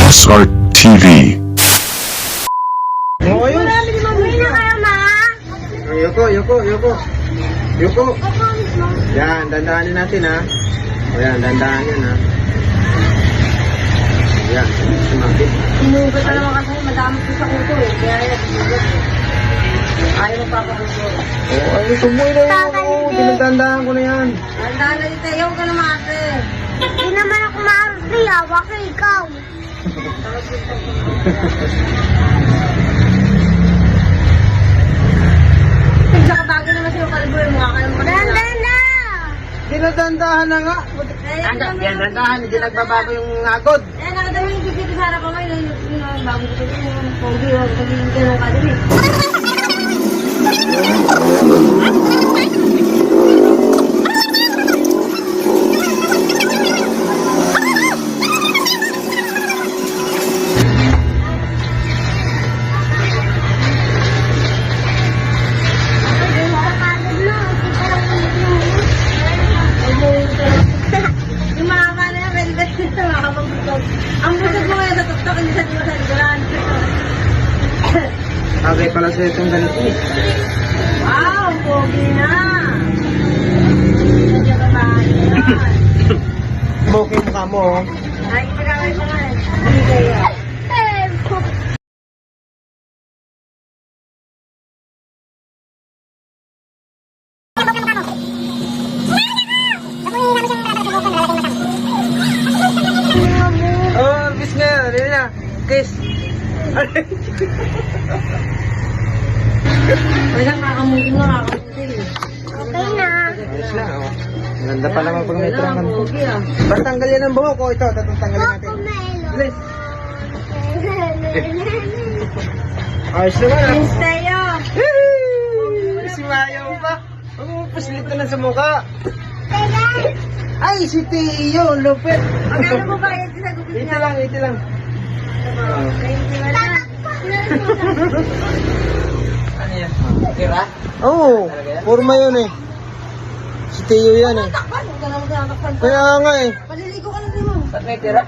Smart TV. Oo, ayun. Uwi na kayo, ma. Yoko. Yan, dandahanin natin ha. O yan, dandahan yan ha. Yan, sumakit. Sinugat na naman kasi madami ko sa kuto eh. Kaya yan, sinugat eh. Ayaw mo pa ako. Oo, ayun, tumuloy na yun. Oo, dinagdandahan ko na yan. Tandaan na dito, ayaw ka naman ate. Hindi naman ako maarte, awa ka ikaw. Saka bagay naman sa'yo kalboy, mukha ka naman. Dandan na! Dinadandahan na nga. Yan, dandahan, hindi nagbabago yung agod. Eh, nakadami yung dito sa harapan mo, yung bago ko yung pogi, yung pagiging ganun ka din eh. Yung mahaba na yan, pwede ba dito makakapagputog. Ang busog mo ngayon sa tuktok, hindi sa dito sa likuran. Bagay pala sa itong ganito eh. Wow, pogi na! Medyo babae na yan. Smoke yung mukha mo oh. Ay, pagkakay pa nga eh. Hindi kaya. Oh, kiss nga, dali na. Kiss. Wala kakamutin mo, kakamutin eh. Okay na. Ayos na oh. Ganda pa naman pag may trangan. Pogi ah. Basta tanggal yan ang buhok ko. Ito, tatanggalin natin. Bilis. Ayos naman ah. Pinstayo! Si Mayo pa. Puslit na lang sa mukha. Ay, si Tio, lupit. Magkano mo ba yan sa gupit Ito niya? lang. Ano yan? Tira? Oo, forma yun eh. Si Tio yan eh. Takpan! Huwag ka na magkakatakpan pa. Kaya nga eh. Paliligo ka na din mo. Ba't may tira?